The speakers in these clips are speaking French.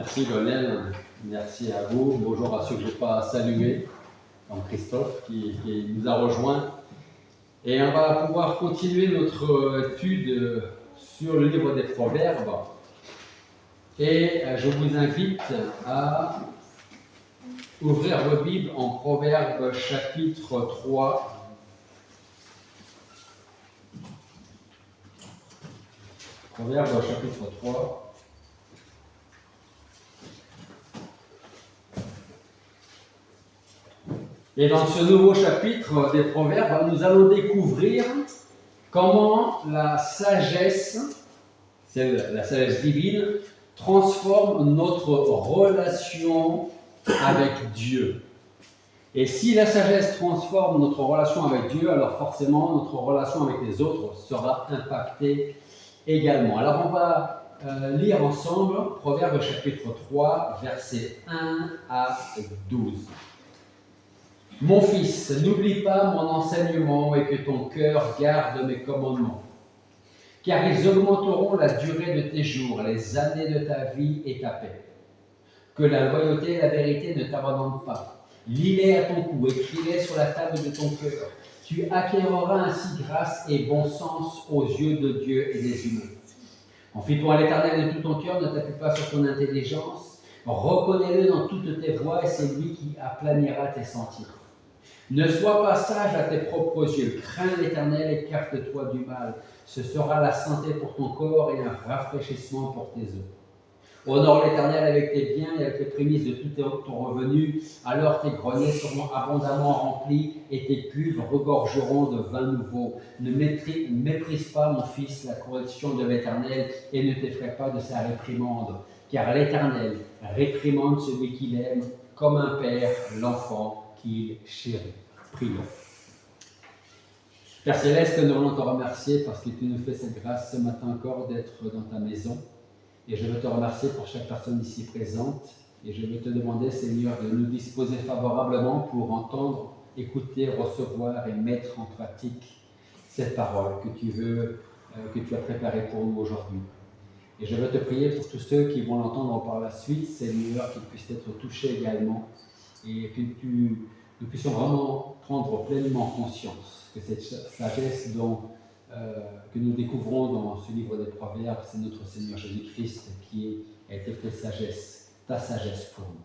Merci Lionel, merci à vous. Bonjour à ceux que je n'ai pas salués, comme Christophe qui nous a rejoints. Et on va pouvoir continuer notre étude sur le livre des Proverbes. Et je vous invite à ouvrir vos Bibles en Proverbes chapitre 3. Proverbes chapitre 3. Et dans ce nouveau chapitre des Proverbes, nous allons découvrir comment la sagesse, c'est la sagesse divine, transforme notre relation avec Dieu. Et si la sagesse transforme notre relation avec Dieu, alors forcément notre relation avec les autres sera impactée également. Alors on va lire ensemble Proverbes chapitre 3, versets 1 à 12. Mon fils, n'oublie pas mon enseignement et que ton cœur garde mes commandements, car ils augmenteront la durée de tes jours, les années de ta vie et ta paix. Que la loyauté et la vérité ne t'abandonnent pas. Lis-les à ton cou, écris-les sur la table de ton cœur. Tu acquériras ainsi grâce et bon sens aux yeux de Dieu et des humains. Confie-toi à l'Éternel de tout ton cœur, ne t'appuie pas sur ton intelligence. Reconnais-le dans toutes tes voies et c'est lui qui aplanira tes sentiers. Ne sois pas sage à tes propres yeux, crains l'Éternel, écarte-toi du mal. Ce sera la santé pour ton corps et un rafraîchissement pour tes os. Honore l'Éternel avec tes biens et avec les prémices de tout ton revenu, alors tes greniers seront abondamment remplis et tes cuves regorgeront de vin nouveau. Ne méprise pas, mon fils, la correction de l'Éternel et ne t'effraie pas de sa réprimande, car l'Éternel réprimande celui qu'il aime, comme un père l'enfant qu'il chérit. Prions. Père Céleste, nous voulons te remercier parce que tu nous fais cette grâce ce matin encore d'être dans ta maison. Et je veux te remercier pour chaque personne ici présente. Et je veux te demander, Seigneur, de nous disposer favorablement pour entendre, écouter, recevoir et mettre en pratique cette parole que tu as préparée pour nous aujourd'hui. Et je veux te prier pour tous ceux qui vont l'entendre par la suite, Seigneur, qu'ils puissent être touchés également et que nous puissions vraiment prendre pleinement conscience que cette sagesse que nous découvrons dans ce livre des Proverbes, c'est notre Seigneur Jésus-Christ qui a été fait sagesse, ta sagesse pour nous.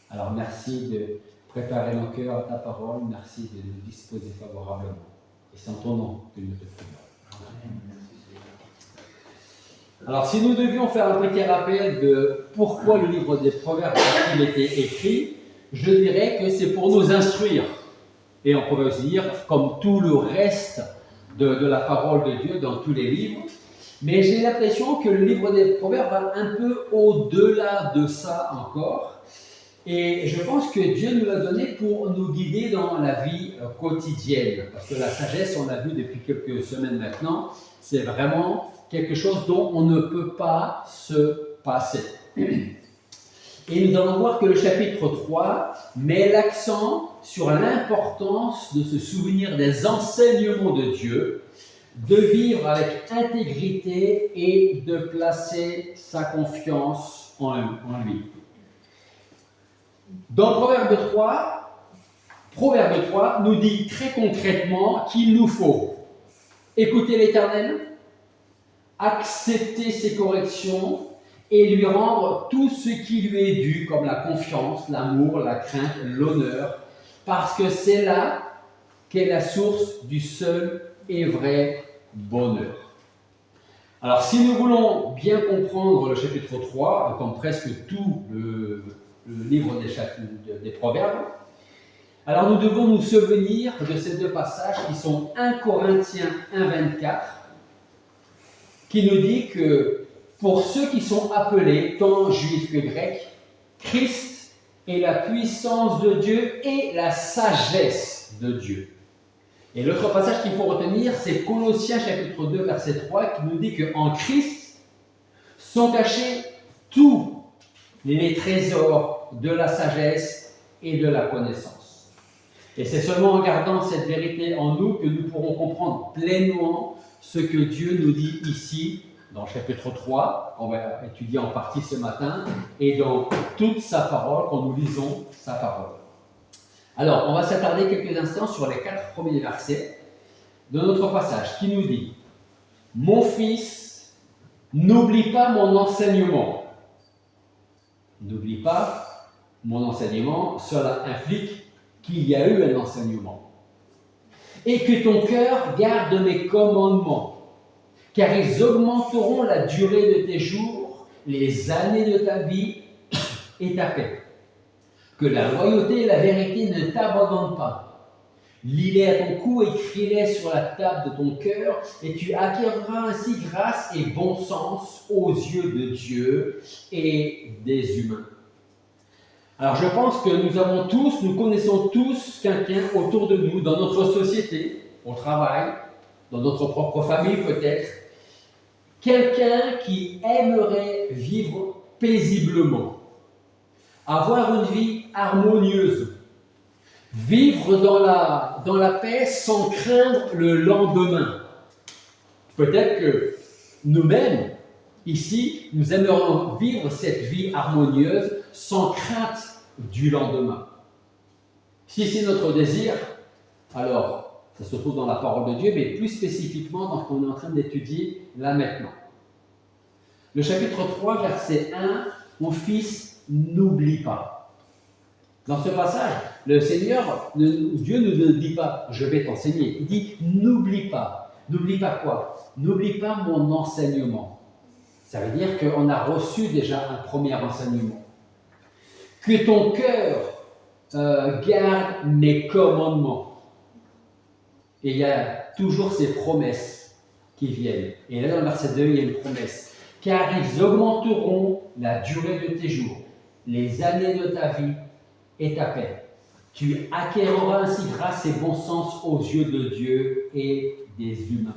Alors merci de préparer nos cœurs à ta parole, merci de nous disposer favorablement. Et c'est en ton nom que nous te prions. Amen. Alors si nous devions faire un petit rappel de pourquoi le livre des Proverbes a-t-il été écrit, je dirais que c'est pour nous instruire. Et on pourrait aussi dire, comme tout le reste de la parole de Dieu dans tous les livres. Mais j'ai l'impression que le livre des Proverbes va un peu au-delà de ça encore. Et je pense que Dieu nous l'a donné pour nous guider dans la vie quotidienne. Parce que la sagesse, on l'a vu depuis quelques semaines maintenant, c'est vraiment quelque chose dont on ne peut pas se passer. Et nous allons voir que le chapitre 3 met l'accent sur l'importance de se souvenir des enseignements de Dieu, de vivre avec intégrité et de placer sa confiance en lui. Dans Proverbe 3 nous dit très concrètement qu'il nous faut écouter l'Éternel, accepter ses corrections, et lui rendre tout ce qui lui est dû, comme la confiance, l'amour, la crainte, l'honneur, parce que c'est là qu'est la source du seul et vrai bonheur. Alors, si nous voulons bien comprendre le chapitre 3, comme presque tout le livre des Proverbes, alors nous devons nous souvenir de ces deux passages qui sont 1 Corinthiens 1,24, qui nous dit que pour ceux qui sont appelés, tant juifs que grecs, Christ est la puissance de Dieu et la sagesse de Dieu. Et l'autre passage qu'il faut retenir, c'est Colossiens chapitre 2, verset 3, qui nous dit qu'en Christ sont cachés tous les trésors de la sagesse et de la connaissance. Et c'est seulement en gardant cette vérité en nous que nous pourrons comprendre pleinement ce que Dieu nous dit ici, dans le chapitre 3, on va étudier en partie ce matin, et dans toute sa parole, quand nous lisons sa parole. Alors, on va s'attarder quelques instants sur les 4 premiers versets de notre passage, qui nous dit « Mon fils, n'oublie pas mon enseignement. » N'oublie pas mon enseignement, cela implique qu'il y a eu un enseignement. « Et que ton cœur garde mes commandements. Car ils augmenteront la durée de tes jours, les années de ta vie et ta paix. Que la loyauté et la vérité ne t'abandonnent pas. Lis-les à ton cou, écris-les sur la table de ton cœur, et tu acquerras ainsi grâce et bon sens aux yeux de Dieu et des humains. » Alors je pense que nous connaissons tous quelqu'un autour de nous, dans notre société, au travail, dans notre propre famille peut-être, quelqu'un qui aimerait vivre paisiblement, avoir une vie harmonieuse, vivre dans la paix sans craindre le lendemain. Peut-être que nous-mêmes, ici, nous aimerions vivre cette vie harmonieuse sans crainte du lendemain. Si c'est notre désir, alors ça se trouve dans la parole de Dieu, mais plus spécifiquement dans ce qu'on est en train d'étudier là maintenant. Le chapitre 3, verset 1, « Mon fils, n'oublie pas ». Dans ce passage, le Seigneur, Dieu ne nous dit pas « je vais t'enseigner ». Il dit « n'oublie pas ». N'oublie pas quoi? N'oublie pas mon enseignement. Ça veut dire qu'on a reçu déjà un premier enseignement. Que ton cœur garde mes commandements. Et il y a toujours ces promesses qui viennent. Et là, dans le verset 2, il y a une promesse. Car ils augmenteront la durée de tes jours, les années de ta vie et ta paix. Tu acquerras ainsi grâce et bon sens aux yeux de Dieu et des humains.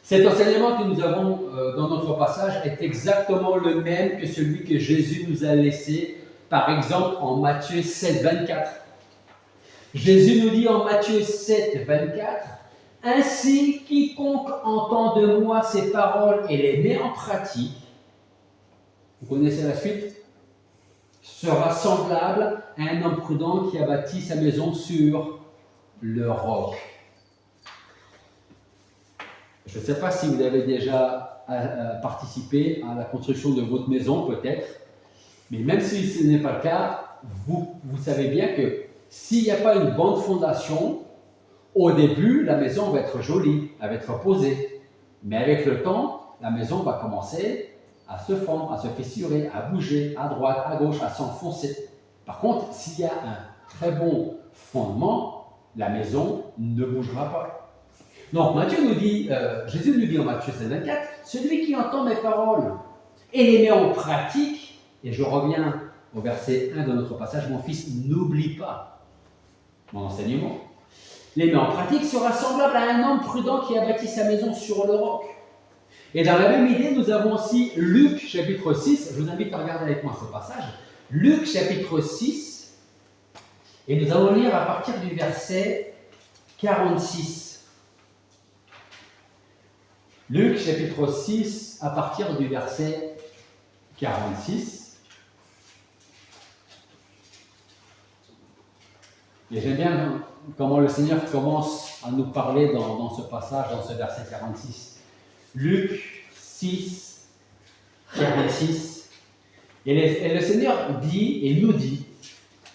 Cet enseignement que nous avons dans notre passage est exactement le même que celui que Jésus nous a laissé, par exemple en Matthieu 7, 24. Jésus nous dit en Matthieu 7, 24, « Ainsi, quiconque entend de moi ces paroles et les met en pratique, vous connaissez la suite, sera semblable à un homme prudent qui a bâti sa maison sur le roc. » Je ne sais pas si vous avez déjà participé à la construction de votre maison, peut-être, mais même si ce n'est pas le cas, vous savez bien que s'il n'y a pas une bonne fondation, au début, la maison va être jolie, elle va être posée. Mais avec le temps, la maison va commencer à se fendre, à se fissurer, à bouger, à droite, à gauche, à s'enfoncer. Par contre, s'il y a un très bon fondement, la maison ne bougera pas. Donc, Jésus nous dit en Matthieu 7, 24, « Celui qui entend mes paroles et les met en pratique, et je reviens au verset 1 de notre passage, « Mon fils, n'oublie pas mon enseignement. Les met en pratique sera semblable à un homme prudent qui a bâti sa maison sur le roc. » Et dans la même idée, nous avons aussi Luc chapitre 6. Je vous invite à regarder avec moi ce passage. Luc chapitre 6. Et nous allons lire à partir du verset 46. Luc chapitre 6, à partir du verset 46. Et j'aime bien comment le Seigneur commence à nous parler dans ce passage, dans ce verset 46. Luc 6, 46. Et le Seigneur dit et nous dit,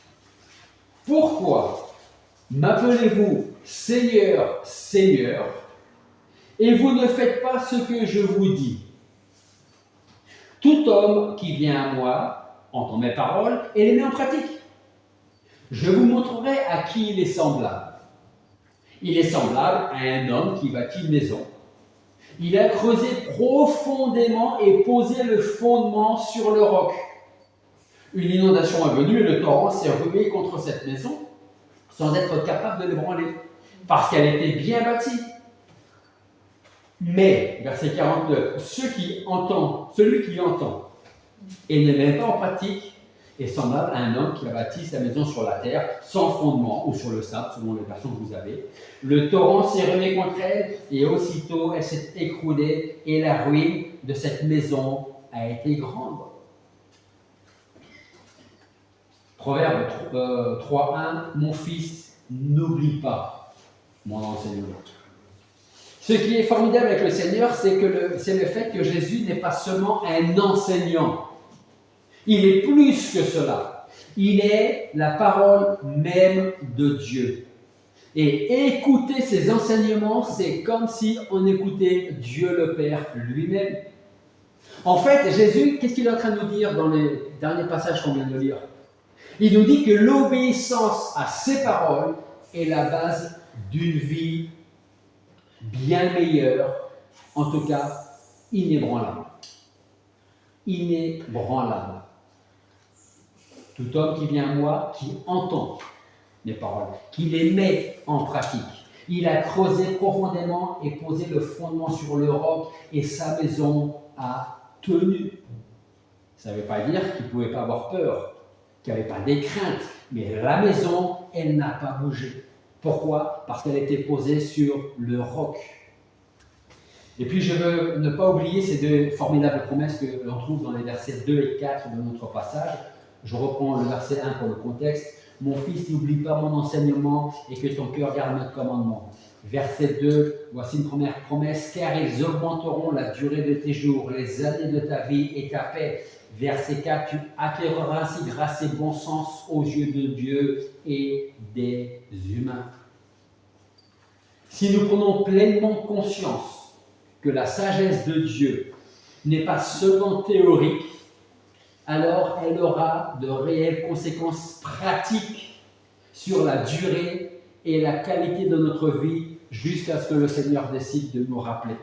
« Pourquoi m'appelez-vous Seigneur, Seigneur, et vous ne faites pas ce que je vous dis? Tout homme qui vient à moi entend mes paroles et les met en pratique. Je vous montrerai à qui il est semblable. Il est semblable à un homme qui bâtit une maison. Il a creusé profondément et posé le fondement sur le roc. Une inondation est venue et le torrent s'est rué contre cette maison sans être capable de l'ébranler, parce qu'elle était bien bâtie. Mais, verset 49, celui qui entend et ne met pas en pratique est semblable à un homme qui a bâti sa maison sur la terre, sans fondement ou sur le sable, selon les versions que vous avez. Le torrent s'est relevé contre elle et aussitôt elle s'est écroulée et la ruine de cette maison a été grande. Proverbe 3.1, mon fils, n'oublie pas mon enseignement. Ce qui est formidable avec le Seigneur, c'est le fait que Jésus n'est pas seulement un enseignant. Il est plus que cela. Il est la parole même de Dieu. Et écouter ses enseignements, c'est comme si on écoutait Dieu le Père lui-même. En fait, Jésus, qu'est-ce qu'il est en train de nous dire dans les derniers passages qu'on vient de lire? Il nous dit que l'obéissance à ses paroles est la base d'une vie bien meilleure, en tout cas inébranlable. Inébranlable. Tout homme qui vient à moi, qui entend mes paroles, qui les met en pratique. Il a creusé profondément et posé le fondement sur le roc et sa maison a tenu. Ça ne veut pas dire qu'il ne pouvait pas avoir peur, qu'il n'y avait pas des craintes, mais la maison, elle n'a pas bougé. Pourquoi? Parce qu'elle était posée sur le roc. Et puis je veux ne pas oublier ces deux formidables promesses que l'on trouve dans les versets 2 et 4 de notre passage. Je reprends le verset 1 pour le contexte. « Mon fils, n'oublie pas mon enseignement et que ton cœur garde mes commandements. » Verset 2, voici une première promesse. « Car ils augmenteront la durée de tes jours, les années de ta vie et ta paix. » Verset 4, « Tu acquériras ainsi grâce et bon sens aux yeux de Dieu et des humains. » Si nous prenons pleinement conscience que la sagesse de Dieu n'est pas seulement théorique, alors elle aura de réelles conséquences pratiques sur la durée et la qualité de notre vie jusqu'à ce que le Seigneur décide de nous rappeler.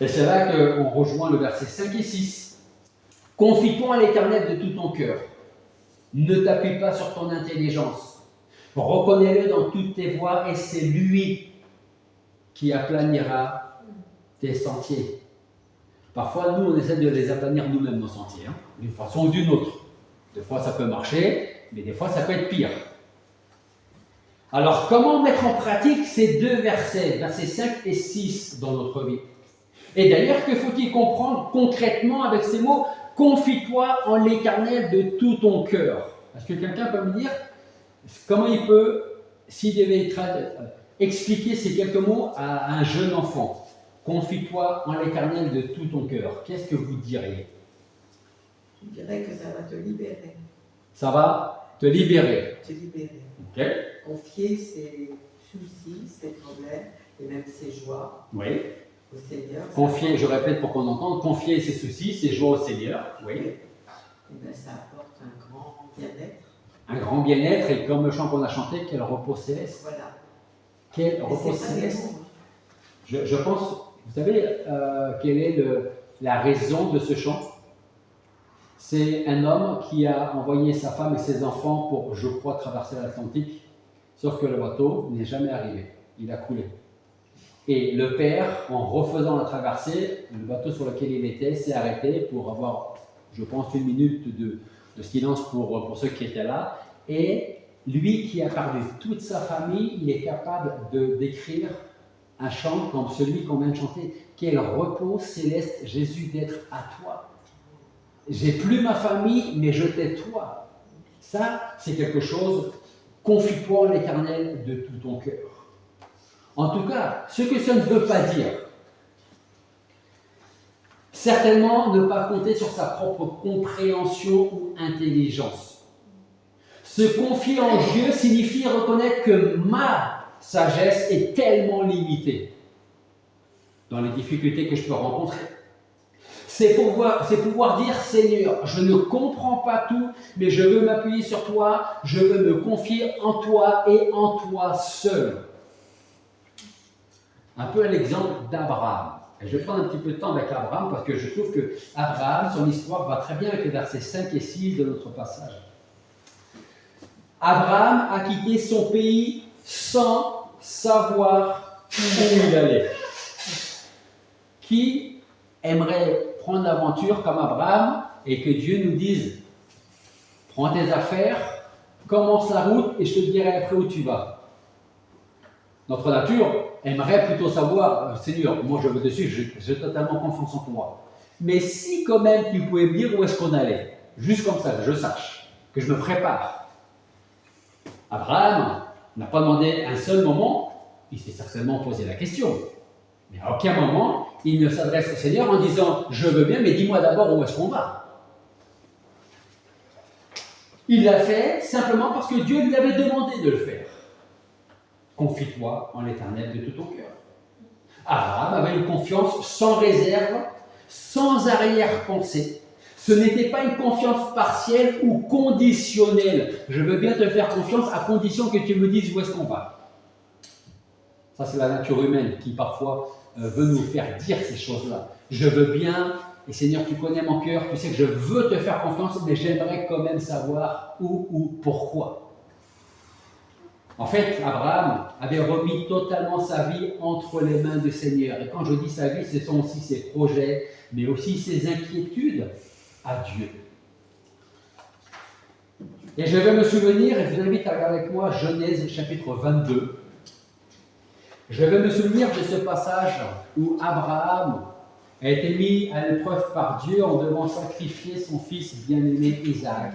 Et c'est là qu'on rejoint le verset 5 et 6. « Confie-toi à l'Éternel de tout ton cœur. Ne t'appuie pas sur ton intelligence. Reconnais-le dans toutes tes voies et c'est lui qui aplanira tes sentiers. » Parfois, nous, on essaie de les aplanir nous-mêmes, nos sentiers, d'une façon ou d'une autre. Des fois, ça peut marcher, mais des fois, ça peut être pire. Alors, comment mettre en pratique ces deux versets, versets 5 et 6 dans notre vie? Et d'ailleurs, que faut-il comprendre concrètement avec ces mots? Confie-toi en l'Éternel de tout ton cœur. Est-ce que quelqu'un peut me dire comment il peut, s'il devait expliquer ces quelques mots à un jeune enfant? Confie-toi en l'Éternel de tout ton cœur. Qu'est-ce que vous diriez? Je dirais que ça va te libérer. Ça va te libérer. Te libérer. Ok. Confier ses soucis, ses problèmes et même ses joies Oui. au Seigneur. Confier, je répète pour qu'on entende, confier ses soucis, ses joies au Seigneur. Oui. Et bien, ça apporte un grand bien-être. Un grand bien-être et comme le chant qu'on a chanté, quel repos céleste. Voilà. Quel Mais repos c'est pas céleste. des mots, hein. Je pense, vous savez, quelle est la raison de ce chant? C'est un homme qui a envoyé sa femme et ses enfants pour, je crois, traverser l'Atlantique, sauf que le bateau n'est jamais arrivé, il a coulé. Et le père, en refaisant la traversée, le bateau sur lequel il était s'est arrêté pour avoir, je pense, 1 minute de silence pour ceux qui étaient là. Et lui qui a perdu toute sa famille, il est capable de d'écrire un chant comme celui qu'on vient de chanter. Quel repos céleste, Jésus, d'être à toi. J'ai plus ma famille, mais je t'ai toi. Ça, c'est quelque chose, confie-toi en l'Éternel de tout ton cœur. En tout cas, ce que ça ne veut pas dire, certainement ne pas compter sur sa propre compréhension ou intelligence. Se confier en Dieu signifie reconnaître que ma sagesse est tellement limitée dans les difficultés que je peux rencontrer. C'est pouvoir dire, Seigneur, je ne comprends pas tout, mais je veux m'appuyer sur toi, je veux me confier en toi et en toi seul. Un peu à l'exemple d'Abraham. Et je vais prendre un petit peu de temps avec Abraham parce que je trouve que Abraham, son histoire va très bien avec les versets 5 et 6 de notre passage. Abraham a quitté son pays sans savoir où il allait. Qui aimerait prendre l'aventure comme Abraham et que Dieu nous dise, prends tes affaires, commence la route et je te dirai après où tu vas. Notre nature aimerait plutôt savoir, Seigneur, moi je veux dessus, j'ai totalement confiance en toi. Mais si quand même tu pouvais me dire où est-ce qu'on allait, juste comme ça, que je sache, que je me prépare. Abraham n'a pas demandé un seul moment, il s'est certainement posé la question. Mais à aucun moment, il ne s'adresse au Seigneur en disant « Je veux bien, mais dis-moi d'abord où est-ce qu'on va ?» Il l'a fait simplement parce que Dieu lui avait demandé de le faire. Confie-toi en l'Éternel de tout ton cœur. Abraham avait une confiance sans réserve, sans arrière-pensée. Ce n'était pas une confiance partielle ou conditionnelle. Je veux bien te faire confiance à condition que tu me dises où est-ce qu'on va. Ça, c'est la nature humaine qui parfois veut nous faire dire ces choses-là. Je veux bien, et Seigneur, tu connais mon cœur, tu sais que je veux te faire confiance, mais j'aimerais quand même savoir où ou pourquoi. En fait, Abraham avait remis totalement sa vie entre les mains du Seigneur. Et quand je dis sa vie, ce sont aussi ses projets, mais aussi ses inquiétudes à Dieu. Et je vais me souvenir, et je vous invite à regarder avec moi Genèse chapitre 22. Je vais me souvenir de ce passage où Abraham a été mis à l'épreuve par Dieu en devant sacrifier son fils bien-aimé Isaac.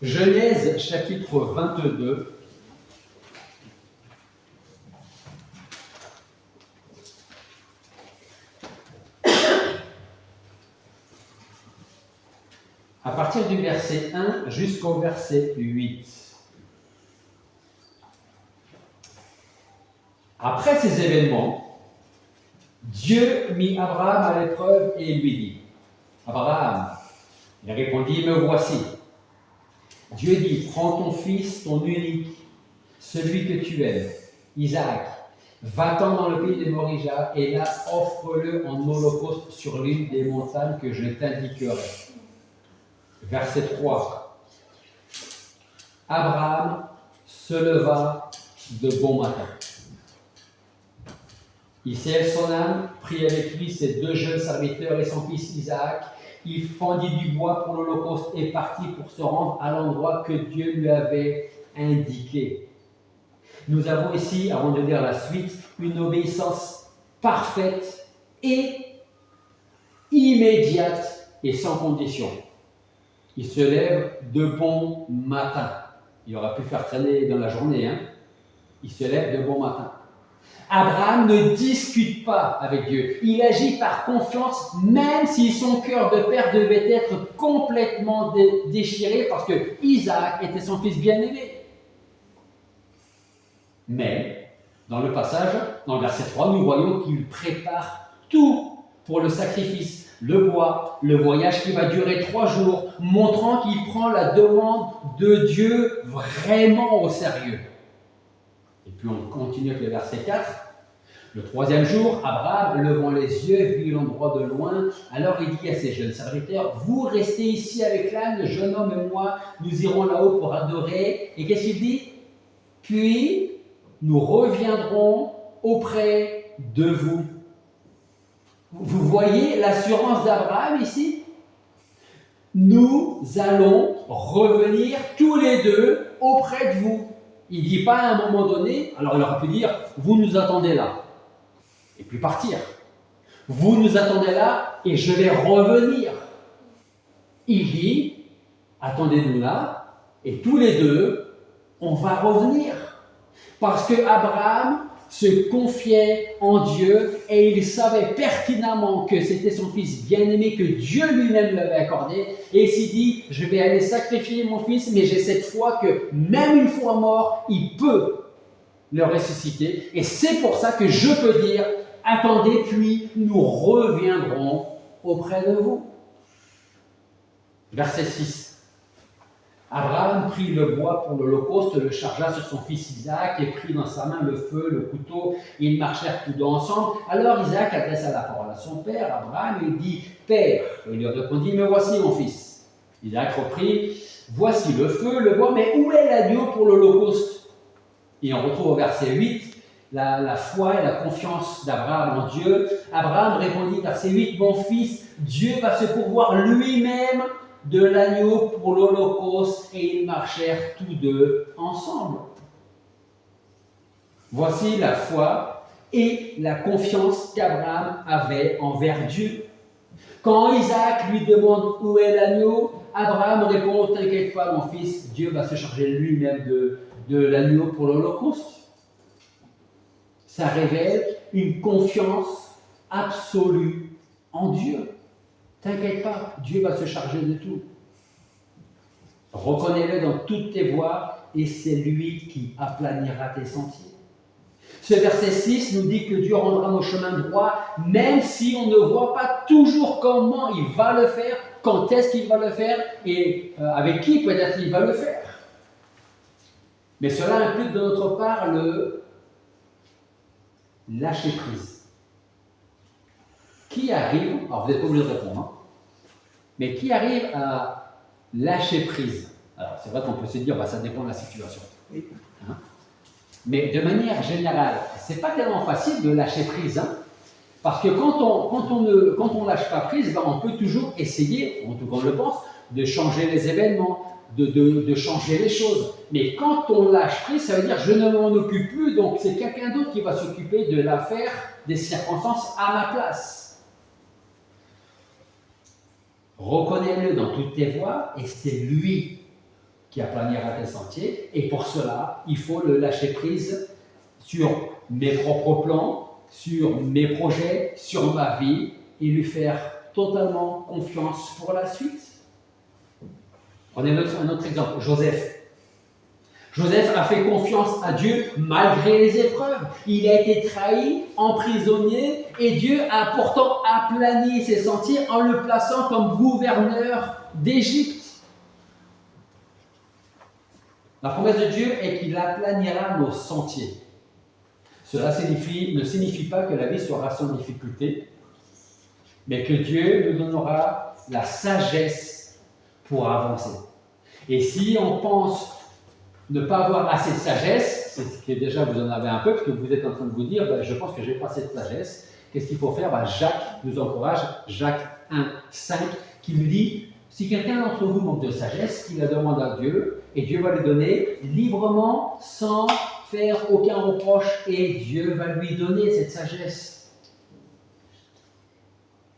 Genèse chapitre 22. À partir du verset 1 jusqu'au verset 8. Après ces événements, Dieu mit Abraham à l'épreuve et lui dit, Abraham, il répondit, me voici. Dieu dit, prends ton fils, ton unique, celui que tu aimes, Isaac, va-t'en dans le pays de Morija et là offre-le en holocauste sur l'une des montagnes que je t'indiquerai. Verset 3. Abraham se leva de bon matin. Il s'élève son âme, prit avec lui ses deux jeunes serviteurs et son fils Isaac. Il fendit du bois pour l'holocauste et partit pour se rendre à l'endroit que Dieu lui avait indiqué. Nous avons ici, avant de lire la suite, une obéissance parfaite et immédiate et sans condition. Il se lève de bon matin. Il aurait pu faire traîner dans la journée. Il se lève de bon matin. Abraham ne discute pas avec Dieu. Il agit par confiance, même si son cœur de père devait être complètement déchiré parce que Isaac était son fils bien-aimé. Mais, dans le passage, dans le verset 3, nous voyons qu'il prépare tout pour le sacrifice, le bois, le voyage qui va durer 3 jours, montrant qu'il prend la demande de Dieu vraiment au sérieux. Et puis on continue avec le verset 4. Le 3e jour, Abraham, levant les yeux, vit l'endroit de loin. Alors il dit à ses jeunes serviteurs, vous restez ici avec l'âne, le jeune homme et moi, nous irons là-haut pour adorer. Et qu'est-ce qu'il dit? Puis nous reviendrons auprès de vous. Vous voyez l'assurance d'Abraham ici? Nous allons revenir tous les deux auprès de vous. Il ne dit pas à un moment donné, alors il aurait pu dire, vous nous attendez là, et puis partir. Vous nous attendez là, et je vais revenir. Il dit, attendez-nous là, et tous les deux, on va revenir. Parce que Abraham se confiait en Dieu, et il savait pertinemment que c'était son fils bien-aimé, que Dieu lui-même l'avait accordé, et il s'est dit, je vais aller sacrifier mon fils, mais j'ai cette foi que même une fois mort, il peut le ressusciter, et c'est pour ça que je peux dire, attendez, puis nous reviendrons auprès de vous. Verset 6. Abraham prit le bois pour l'holocauste, le chargea sur son fils Isaac et prit dans sa main le feu, le couteau, et ils marchèrent tous deux ensemble. Alors Isaac adressa la parole à son père, Abraham, et dit, Père, et il lui répondit, me voici mon fils. Isaac reprit, voici le feu, le bois, mais où est l'agneau pour l'holocauste? Et on retrouve au verset 8, la foi et la confiance d'Abraham en Dieu. Abraham répondit, verset 8, « Mon fils, Dieu va se pourvoir lui-même de l'agneau pour l'Holocauste. » Et ils marchèrent tous deux ensemble. Voici la foi et la confiance qu'Abraham avait envers Dieu. Quand Isaac lui demande où est l'agneau, Abraham répond, « T'inquiète pas mon fils, Dieu va se charger lui-même de l'agneau pour l'Holocauste. » Ça révèle une confiance absolue en Dieu. T'inquiète pas, Dieu va se charger de tout. Reconnais-le dans toutes tes voies et c'est lui qui aplanira tes sentiers. Ce verset 6 nous dit que Dieu rendra nos chemins droits, même si on ne voit pas toujours comment il va le faire, quand est-ce qu'il va le faire et avec qui peut-être il va le faire. Mais cela implique de notre part le lâcher prise. Qui arrive, alors vous n'êtes pas obligé de répondre, hein, mais qui arrive à lâcher prise? Alors c'est vrai qu'on peut se dire, bah, ça dépend de la situation. Hein? Mais de manière générale, ce n'est pas tellement facile de lâcher prise. Hein, parce que quand on lâche pas prise, ben, on peut toujours essayer, en tout cas on le pense, de changer les événements, de changer les choses. Mais quand on lâche prise, ça veut dire je ne m'en occupe plus, donc c'est quelqu'un d'autre qui va s'occuper de l'affaire, des circonstances à ma place. Reconnais-le dans toutes tes voies et c'est lui qui aplanira tes sentiers. Et pour cela, il faut le lâcher prise sur mes propres plans, sur mes projets, sur ma vie et lui faire totalement confiance pour la suite. Prenez un autre exemple, Joseph. Joseph a fait confiance à Dieu malgré les épreuves. Il a été trahi, emprisonné, et Dieu a pourtant aplani ses sentiers en le plaçant comme gouverneur d'Égypte. La promesse de Dieu est qu'il aplanira nos sentiers. Cela ne signifie pas que la vie sera sans difficulté, mais que Dieu nous donnera la sagesse pour avancer. Et si on pense ne pas avoir assez de sagesse, c'est ce que déjà vous en avez un peu, parce que vous êtes en train de vous dire, ben, je pense que je n'ai pas assez de sagesse, qu'est-ce qu'il faut faire? Ben, Jacques nous encourage, Jacques 1, 5, qui nous dit, si quelqu'un d'entre vous manque de sagesse, qu'il la demande à Dieu, et Dieu va lui donner librement, sans faire aucun reproche, et Dieu va lui donner cette sagesse.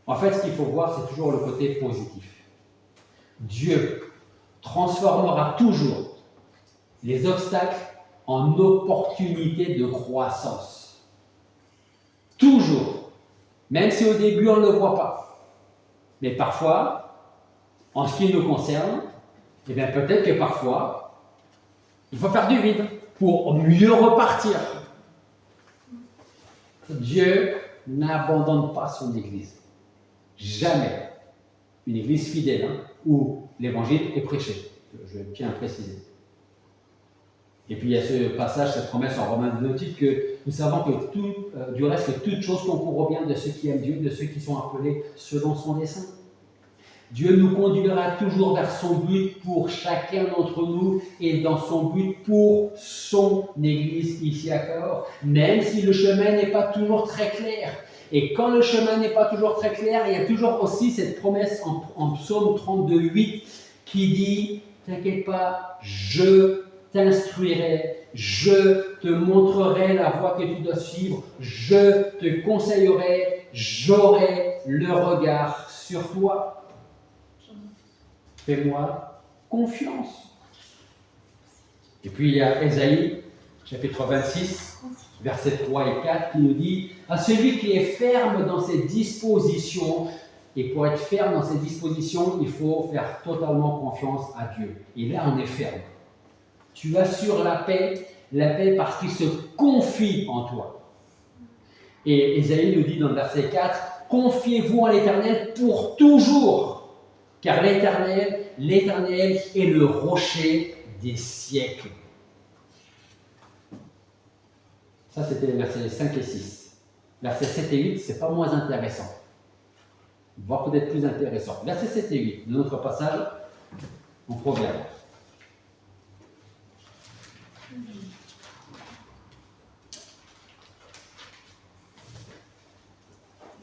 En fait, ce qu'il faut voir, c'est toujours le côté positif. Dieu transformera toujours les obstacles en opportunités de croissance. Toujours. Même si au début on ne le voit pas. Mais parfois, en ce qui nous concerne, eh bien peut-être que parfois, il faut faire du vide pour mieux repartir. Dieu n'abandonne pas son Église. Jamais. Une Église fidèle, hein, où l'Évangile est prêché. Je tiens à préciser. Et puis il y a ce passage, cette promesse en Romains 2 titre que nous savons que du reste, que toute chose concourt au bien de ceux qui aiment Dieu, de ceux qui sont appelés selon son dessein. Dieu nous conduira toujours vers son but pour chacun d'entre nous et dans son but pour son Église ici à Cahors, même si le chemin n'est pas toujours très clair. Et quand le chemin n'est pas toujours très clair, il y a toujours aussi cette promesse en Psaume 32, 8 qui dit « T'inquiète pas, je t'instruirai, je te montrerai la voie que tu dois suivre, je te conseillerai, j'aurai le regard sur toi. Fais-moi confiance. » Et puis il y a Ésaïe, chapitre 26, versets 3 et 4, qui nous dit « À celui qui est ferme dans ses dispositions, et pour être ferme dans ses dispositions, il faut faire totalement confiance à Dieu. » Et là, on est ferme. Tu assures la paix parce qu'il se confie en toi. Et Ésaïe nous dit dans le verset 4, « Confiez-vous en l'Éternel pour toujours, car l'Éternel est le rocher des siècles. » Ça, c'était les versets 5 et 6. Versets 7 et 8, c'est pas moins intéressant. Voire peut-être plus intéressant. Versets 7 et 8 de notre passage en Proverbe.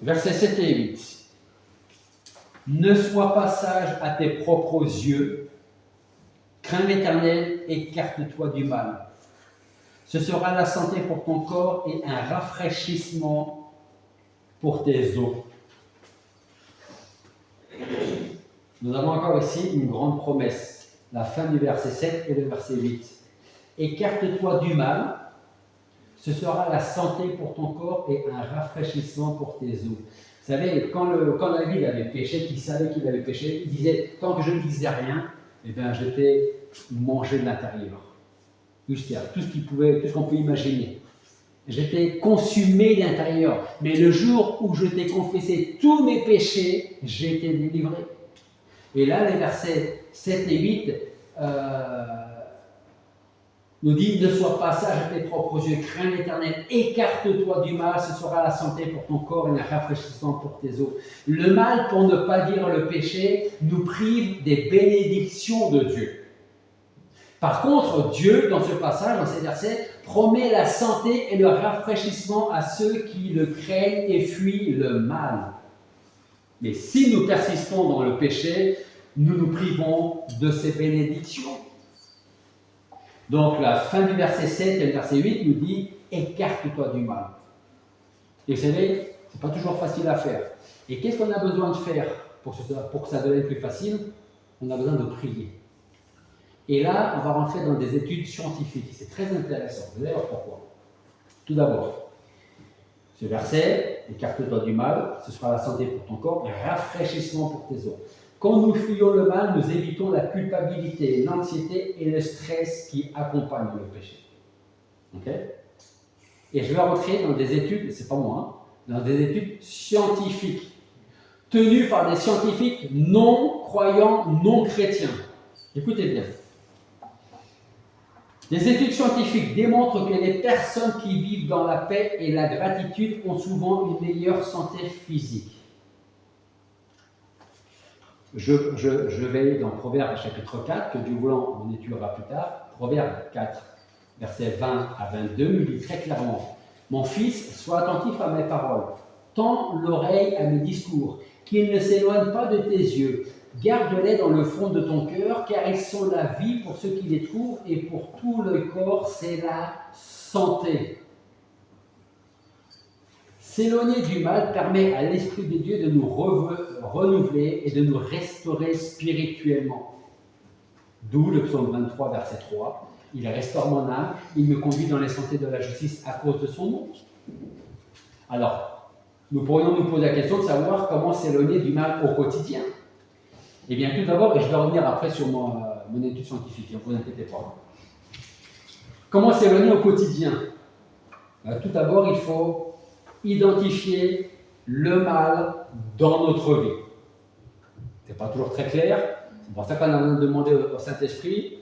Versets 7 et 8. Ne sois pas sage à tes propres yeux, crains l'Éternel, écarte-toi du mal. Ce sera la santé pour ton corps et un rafraîchissement pour tes os. Nous avons encore ici une grande promesse, la fin du verset 7 et le verset 8. Écarte-toi du mal, ce sera la santé pour ton corps et un rafraîchissement pour tes os. Vous savez, quand David avait péché, qu'il savait qu'il avait péché, il disait, tant que je ne disais rien, eh bien, j'étais mangé de l'intérieur. Tout ce qu'on peut imaginer. J'étais consumé de l'intérieur. Mais le jour où je t'ai confessé tous mes péchés, j'ai été délivré. Et là, les versets 7 et 8 nous disent, ne sois pas sage à tes propres yeux, crains l'Éternel, écarte-toi du mal, ce sera la santé pour ton corps et un rafraîchissement pour tes os. Le mal, pour ne pas dire le péché, nous prive des bénédictions de Dieu. Par contre, Dieu, dans ce passage, dans ces versets, promet la santé et le rafraîchissement à ceux qui le craignent et fuient le mal. Mais si nous persistons dans le péché, nous nous privons de ces bénédictions. Donc la fin du verset 7 et le verset 8 nous dit « écarte-toi du mal ». Et vous savez, ce n'est pas toujours facile à faire. Et qu'est-ce qu'on a besoin de faire pour que ça devienne plus facile? On a besoin de prier. Et là, on va rentrer dans des études scientifiques. C'est très intéressant. Vous allez voir pourquoi. Tout d'abord, ce verset, écarte-toi du mal, ce sera la santé pour ton corps et rafraîchissement pour tes os. Quand nous fuyons le mal, nous évitons la culpabilité, l'anxiété et le stress qui accompagnent le péché. Ok? Et je vais rentrer dans des études, c'est pas moi, dans des études scientifiques, tenues par des scientifiques non croyants, non chrétiens. Écoutez bien. Des études scientifiques démontrent que les personnes qui vivent dans la paix et la gratitude ont souvent une meilleure santé physique. Je vais dans Proverbes chapitre 4, que Dieu voulant on étudiera plus tard. Proverbes 4, versets 20 à 22, nous dit très clairement « Mon fils, sois attentif à mes paroles, tends l'oreille à mes discours, qu'ils ne s'éloignent pas de tes yeux. Garde-les dans le fond de ton cœur, car ils sont la vie pour ceux qui les trouvent, et pour tout le corps, c'est la santé. » S'éloigner du mal permet à l'Esprit de Dieu de nous renouveler et de nous restaurer spirituellement. D'où le psaume 23, verset 3. « Il restaure mon âme, il me conduit dans les sentiers de la justice à cause de son nom. » Alors, nous pourrions nous poser la question de savoir comment s'éloigner du mal au quotidien. Eh bien, tout d'abord, et je vais revenir après sur mon étude scientifique, ne vous inquiétez pas. Comment s'éloigner au quotidien? Tout d'abord, il faut identifier le mal dans notre vie. Ce n'est pas toujours très clair. C'est pour ça qu'on a demandé au Saint-Esprit,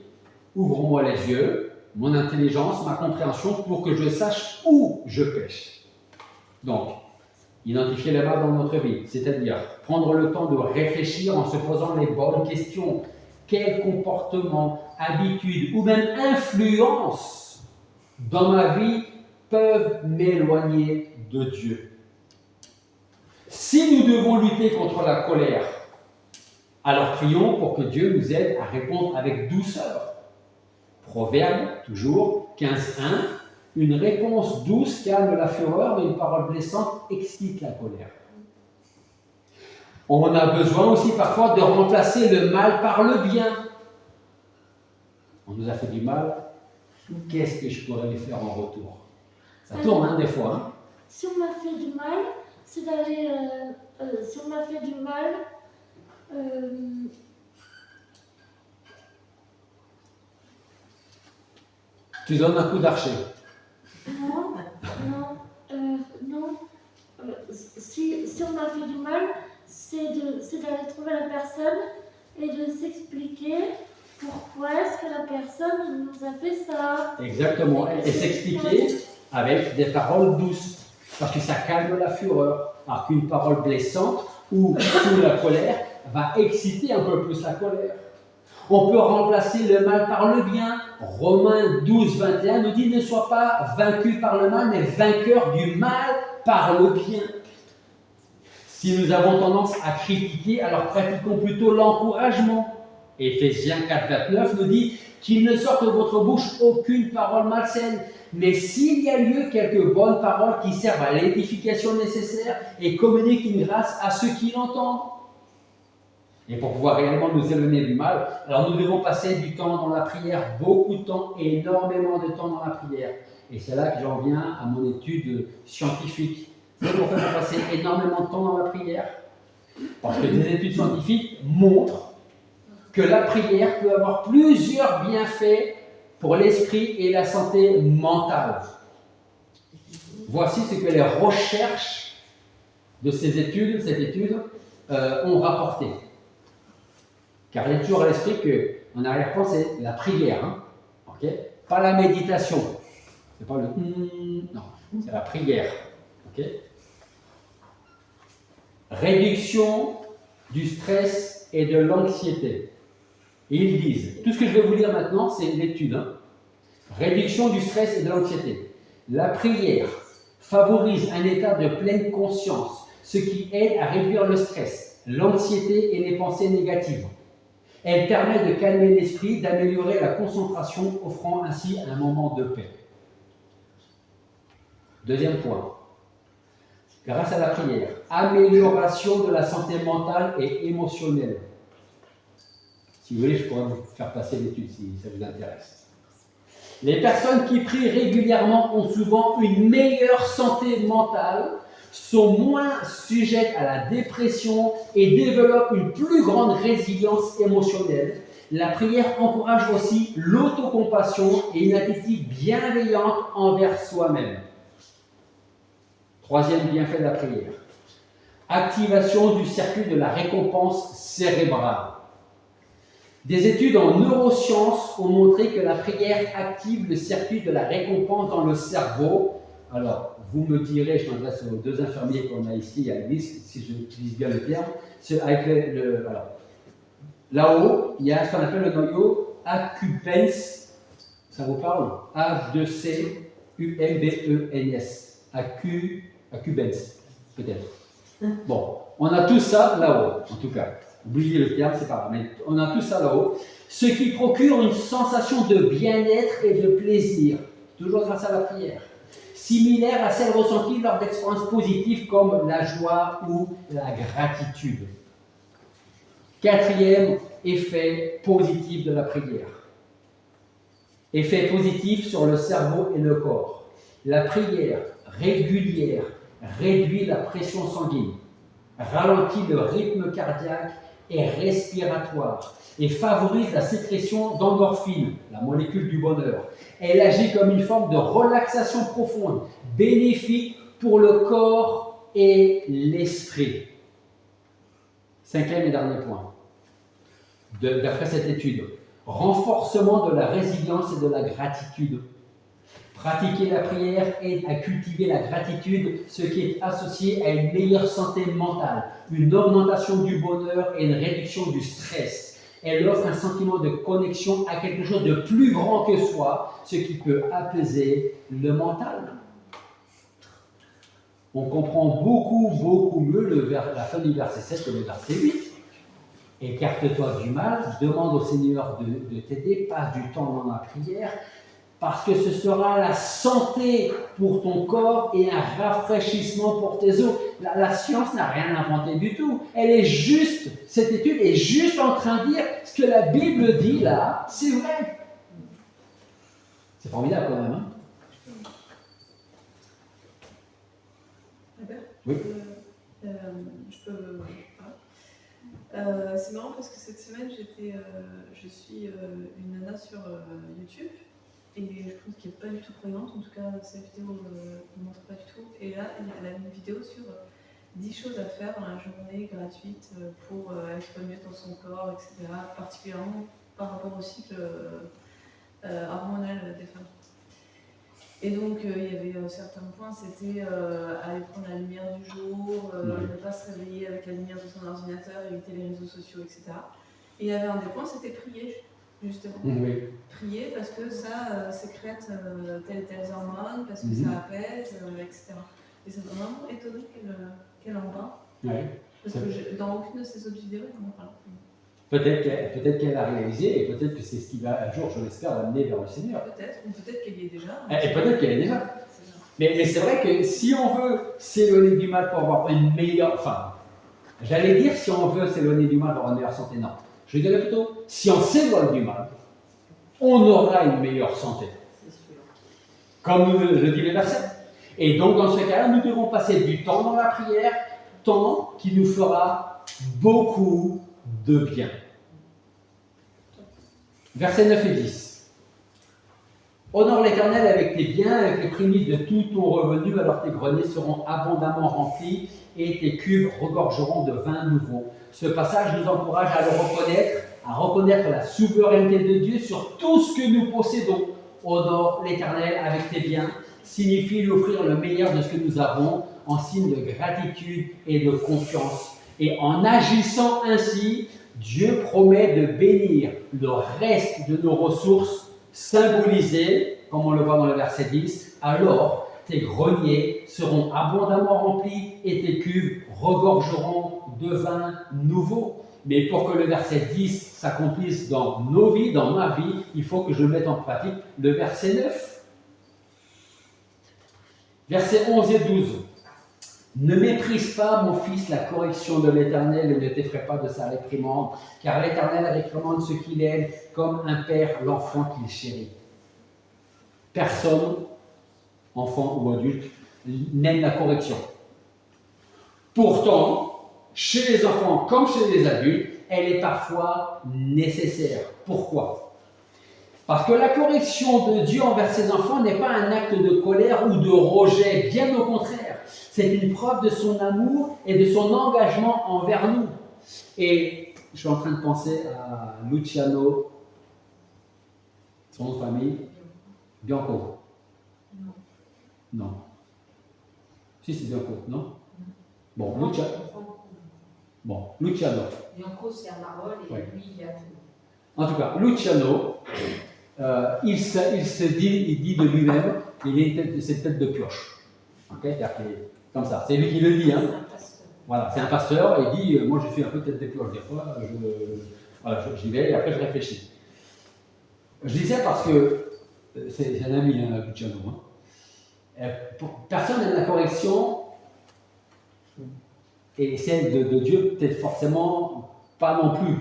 ouvre-moi les yeux, mon intelligence, ma compréhension, pour que je sache où je pêche. Donc, identifier le mal dans notre vie, c'est-à-dire prendre le temps de réfléchir en se posant les bonnes questions. Quels comportements, habitudes ou même influences dans ma vie peuvent m'éloigner de Dieu? Si nous devons lutter contre la colère, alors prions pour que Dieu nous aide à répondre avec douceur. Proverbe, toujours, 15.1. Une réponse douce calme la fureur, mais une parole blessante excite la colère. On a besoin aussi parfois de remplacer le mal par le bien. On nous a fait du mal, qu'est-ce que je pourrais lui faire en retour? Ça tourne, des fois. Hein. Si on m'a fait du mal, c'est d'aller... si on m'a fait du mal... Tu donnes un coup d'archer. Non. Si on m'a fait du mal, c'est d'aller trouver la personne et de s'expliquer pourquoi est-ce que la personne nous a fait ça. Exactement, et s'expliquer avec des paroles douces, parce que ça calme la fureur, alors qu'une parole blessante ou sous la colère va exciter un peu plus la colère. On peut remplacer le mal par le bien. Romains 12, 21 nous dit « Ne sois pas vaincu par le mal, mais vainqueur du mal par le bien. » Si nous avons tendance à critiquer, alors pratiquons plutôt l'encouragement. Éphésiens 4, 29 nous dit qu'il ne sorte de votre bouche aucune parole malsaine, mais s'il y a lieu quelques bonnes paroles qui servent à l'édification nécessaire et communiquent une grâce à ceux qui l'entendent. Et pour pouvoir réellement nous éloigner du mal, alors nous devons passer du temps dans la prière, beaucoup de temps, énormément de temps dans la prière. Et c'est là que j'en viens à mon étude scientifique. C'est pourquoi je passer énormément de temps dans la prière. Parce que des études scientifiques montrent que la prière peut avoir plusieurs bienfaits pour l'esprit et la santé mentale. Voici ce que les recherches de cette étude ont rapporté. Car il y a toujours à l'esprit qu'en arrière-plan, c'est la prière. Hein, okay, pas la méditation. C'est pas le non, c'est la prière. Okay. Réduction du stress et de l'anxiété. Et ils disent, tout ce que je vais vous lire maintenant, c'est l'étude. Hein. Réduction du stress et de l'anxiété. La prière favorise un état de pleine conscience, ce qui aide à réduire le stress, l'anxiété et les pensées négatives. Elle permet de calmer l'esprit, d'améliorer la concentration, offrant ainsi un moment de paix. Deuxième point. Grâce à la prière, amélioration de la santé mentale et émotionnelle. Si vous voulez, je pourrais vous faire passer l'étude si ça vous intéresse. Les personnes qui prient régulièrement ont souvent une meilleure santé mentale, sont moins sujettes à la dépression et développent une plus grande résilience émotionnelle. La prière encourage aussi l'autocompassion et une attitude bienveillante envers soi-même. Troisième bienfait de la prière. Activation du circuit de la récompense cérébrale. Des études en neurosciences ont montré que la prière active le circuit de la récompense dans le cerveau. Alors, vous me direz, je m'adresse aux deux infirmiers qu'on a ici à l'église, si je utilise bien le terme, avec alors, là-haut, il y a ce qu'on appelle le noyau accumbens. Ça vous parle? A-2-C-U-M-B-E-N-S. Accumbens, peut-être. Bon, on a tout ça là-haut, en tout cas. Oubliez le terme, c'est pas grave, mais on a tout ça là-haut. Ce qui procure une sensation de bien-être et de plaisir, toujours grâce à la prière. Similaire à celle ressentie lors d'expériences positives comme la joie ou la gratitude. Quatrième effet positif de la prière. Effet positif sur le cerveau et le corps. La prière régulière réduit la pression sanguine, ralentit le rythme cardiaque et respiratoire et favorise la sécrétion d'endorphines, la molécule du bonheur. Elle agit comme une forme de relaxation profonde, bénéfique pour le corps et l'esprit. Cinquième et dernier point, d'après cette étude, renforcement de la résilience et de la gratitude. Pratiquer la prière aide à cultiver la gratitude, ce qui est associé à une meilleure santé mentale, une augmentation du bonheur et une réduction du stress. Elle offre un sentiment de connexion à quelque chose de plus grand que soi, ce qui peut apaiser le mental. On comprend beaucoup mieux la fin du verset 7 que le verset 8. Écarte-toi du mal, demande au Seigneur de t'aider, passe du temps dans la prière, parce que ce sera la santé pour ton corps et un rafraîchissement pour tes os. La science n'a rien inventé du tout. Cette étude est juste en train de dire ce que la Bible dit là, c'est vrai. C'est formidable quand même, hein? Oui. C'est marrant parce que cette semaine, je suis une nana sur YouTube. Et je pense qu'elle n'est pas du tout croyante, en tout cas sa vidéo ne montre pas du tout. Et là, elle a une vidéo sur 10 choses à faire dans la journée gratuite pour être mieux dans son corps, etc. Particulièrement par rapport au cycle hormonal des femmes. Et donc il y avait certains points, c'était aller prendre la lumière du jour, ne pas se réveiller avec la lumière de son ordinateur, éviter les réseaux sociaux, etc. Et il y avait un des points, c'était prier. Justement, prier parce que ça sécrète telles et telles hormones, parce que ça apaise, etc. Et c'est vraiment étonné qu'elle en parle. Ouais. Parce que dans aucune de ces autres vidéos, on en parle. Peut-être qu'elle a réalisé et peut-être que c'est ce qui va un jour, je l'espère, l'amener vers le Seigneur. Peut-être, ou peut-être qu'elle y est déjà. Et peut-être qu'elle est déjà. C'est ça. Mais c'est vrai que si on veut s'éloigner du mal pour avoir une meilleure... Enfin, j'allais dire si on veut s'éloigner du mal pour avoir une meilleure santé, non. Je dirais plutôt, si on s'éloigne du mal, on aura une meilleure santé. C'est sûr. Comme le dit le verset. Et donc, dans ce cas-là, nous devons passer du temps dans la prière, temps qui nous fera beaucoup de bien. Versets 9 et 10. Honore l'Éternel avec tes biens, avec les prémices de tout ton revenu, alors tes greniers seront abondamment remplis et tes cuves regorgeront de vin nouveau. Ce passage nous encourage à le reconnaître la souveraineté de Dieu sur tout ce que nous possédons. Honore l'Éternel avec tes biens signifie lui offrir le meilleur de ce que nous avons en signe de gratitude et de confiance. Et en agissant ainsi, Dieu promet de bénir le reste de nos ressources symbolisées, comme on le voit dans le verset 10, alors tes greniers seront abondamment remplis et tes cuves regorgeront de vin nouveau. Mais pour que le verset 10 s'accomplisse dans nos vies, dans ma vie, il faut que je mette en pratique le verset 9. Versets 11 et 12. Ne méprise pas, mon fils, la correction de l'Éternel et ne t'effraie pas de sa réprimande, car l'Éternel réprimande ceux qu'il aime, comme un père l'enfant qu'il chérit. Personne, enfant ou adulte, n'aime la correction. Pourtant, chez les enfants comme chez les adultes, elle est parfois nécessaire. Pourquoi ? Parce que la correction de Dieu envers ses enfants n'est pas un acte de colère ou de rejet, bien au contraire. C'est une preuve de son amour et de son engagement envers nous. Et je suis en train de penser à Luciano, son nom de famille, Bianco. Non. Si, c'est Bianco, non? Bon, Luciano. Bianco, c'est à Marolles et Ouais. lui, il est à Toulon. En tout cas, Luciano, il dit de lui-même qu'il c'est tête de pioche. Okay? C'est-à-dire qu'il est comme ça. C'est lui qui le dit. Hein. Voilà, c'est un pasteur et il dit moi je suis un peu tête de pioche des fois. J'y vais et après je réfléchis. Je dis ça parce que c'est un ami, hein, Luciano. Hein. Personne n'a la correction et celle de Dieu, peut-être forcément pas non plus.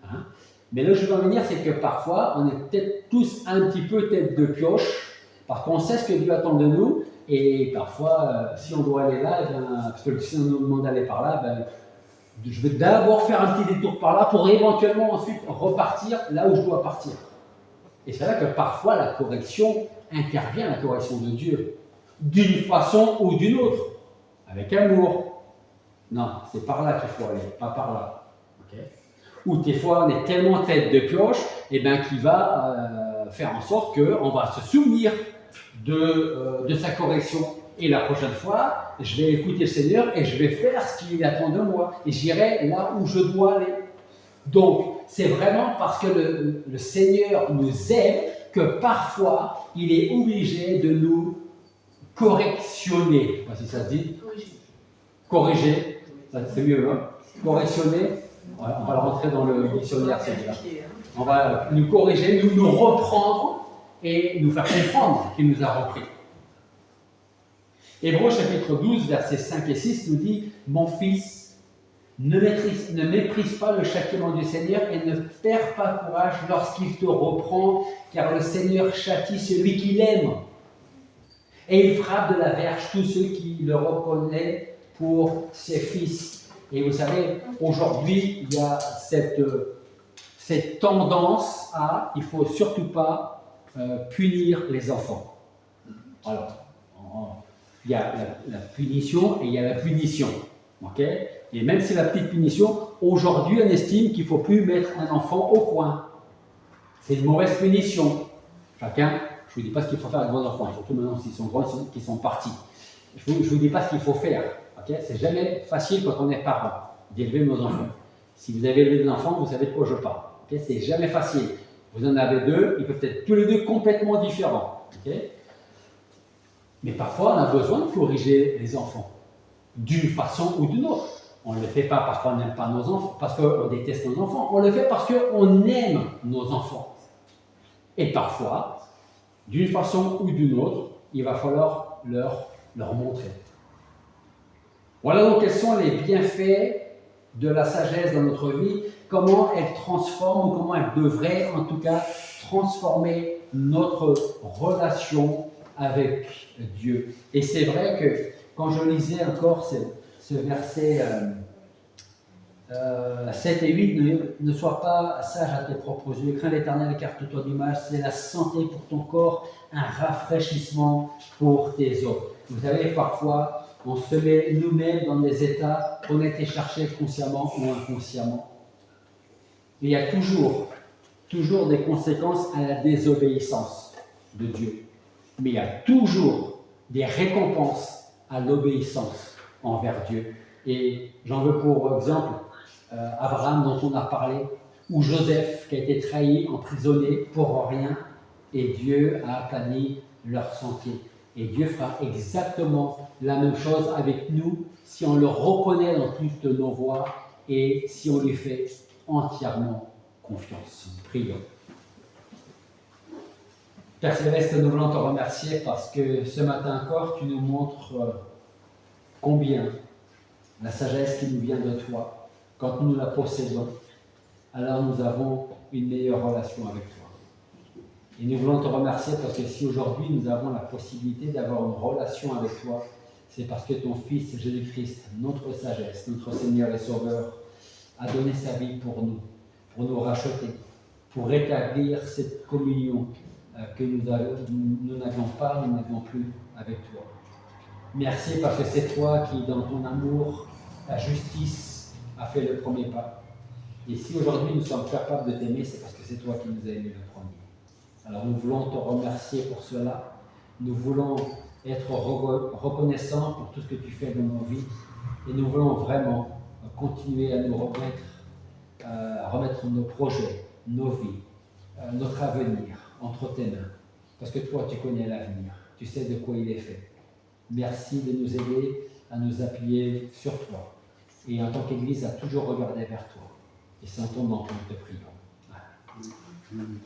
Hein. Mais là où je veux en venir, c'est que parfois, on est peut-être tous un petit peu tête de pioche, parce qu'on sait ce que Dieu attend de nous, et parfois, si on doit aller là, parce que si on nous demande d'aller par là, je vais d'abord faire un petit détour par là pour éventuellement ensuite repartir là où je dois partir. Et c'est vrai que parfois, la correction intervient, la correction de Dieu, d'une façon ou d'une autre, avec amour. Non, c'est par là qu'il faut aller, pas par là. Okay. Ou des fois, on est tellement tête de pioche, qu'il va faire en sorte qu'on va se souvenir de sa correction. Et la prochaine fois, je vais écouter le Seigneur et je vais faire ce qu'il attend de moi. Et j'irai là où je dois aller. Donc, c'est vraiment parce que le Seigneur nous aime que parfois, il est obligé de nous correctionner. Je ne sais pas si ça se dit. Corriger. C'est mieux, hein. Correctionner. On va le rentrer dans le dictionnaire, celui-là. On va nous corriger, nous reprendre et nous faire comprendre qu'il nous a repris. Hébreux chapitre 12, versets 5 et 6 nous dit « Mon fils, ne méprise pas le châtiment du Seigneur et ne perds pas courage lorsqu'il te reprend, car le Seigneur châtie celui qu'il aime. Et il frappe de la verge tous ceux qui le reconnaissent pour ses fils. » Et vous savez, aujourd'hui, il y a cette tendance à, il ne faut surtout pas punir les enfants. Alors, il y a la punition et il y a la punition. Okay? Et même si la petite punition, aujourd'hui, on estime qu'il ne faut plus mettre un enfant au coin. C'est une mauvaise punition. Chacun, je ne vous dis pas ce qu'il faut faire avec vos enfants, surtout maintenant s'ils sont grands, qu'ils sont partis. Je ne vous dis pas ce qu'il faut faire. Okay? C'est jamais facile quand on est parent d'élever nos enfants. Si vous avez élevé des enfants, vous savez de quoi je parle. Okay? C'est jamais facile. Vous en avez deux, ils peuvent être tous les deux complètement différents. Okay? Mais parfois, on a besoin de corriger les enfants, d'une façon ou d'une autre. On ne le fait pas parce qu'on n'aime pas nos enfants, parce qu'on déteste nos enfants. On le fait parce qu'on aime nos enfants. Et parfois, d'une façon ou d'une autre, il va falloir leur montrer. Voilà donc quels sont les bienfaits de la sagesse dans notre vie, comment elle transforme, ou comment elle devrait en tout cas transformer notre relation avec Dieu. Et c'est vrai que quand je lisais encore ce verset 7 et 8, ne sois pas sage à tes propres yeux, crains l'Éternel, écarte-toi du mal, c'est la santé pour ton corps, un rafraîchissement pour tes os. Vous savez, parfois, on se met nous-mêmes dans des états qu'on a été chercher consciemment ou inconsciemment. Il y a toujours des conséquences à la désobéissance de Dieu. Mais il y a toujours des récompenses à l'obéissance envers Dieu. Et j'en veux pour exemple Abraham dont on a parlé, ou Joseph qui a été trahi, emprisonné pour rien, et Dieu a aplani leur sentier. Et Dieu fera exactement la même chose avec nous si on le reconnaît dans toutes nos voies et si on lui fait entièrement confiance. Prions. Père Céleste, nous voulons te remercier parce que ce matin encore, tu nous montres combien la sagesse qui nous vient de toi, quand nous la possédons, alors nous avons une meilleure relation avec toi. Et nous voulons te remercier parce que si aujourd'hui nous avons la possibilité d'avoir une relation avec toi, c'est parce que ton Fils Jésus-Christ, notre sagesse, notre Seigneur et Sauveur, a donné sa vie pour nous racheter, pour rétablir cette communion que nous n'avions pas, nous n'avions plus avec toi. Merci parce que c'est toi qui, dans ton amour, ta justice, a fait le premier pas. Et si aujourd'hui nous sommes capables de t'aimer, c'est parce que c'est toi qui nous as aimés le premier. Alors nous voulons te remercier pour cela. Nous voulons être reconnaissants pour tout ce que tu fais dans nos vies. Et nous voulons vraiment continuer à nous remettre nos projets, nos vies, notre avenir entre tes mains. Parce que toi, tu connais l'avenir. Tu sais de quoi il est fait. Merci de nous aider à nous appuyer sur toi. Et en tant qu'Église, à toujours regarder vers toi. Et c'est en ton nom que nous te prions. Amen.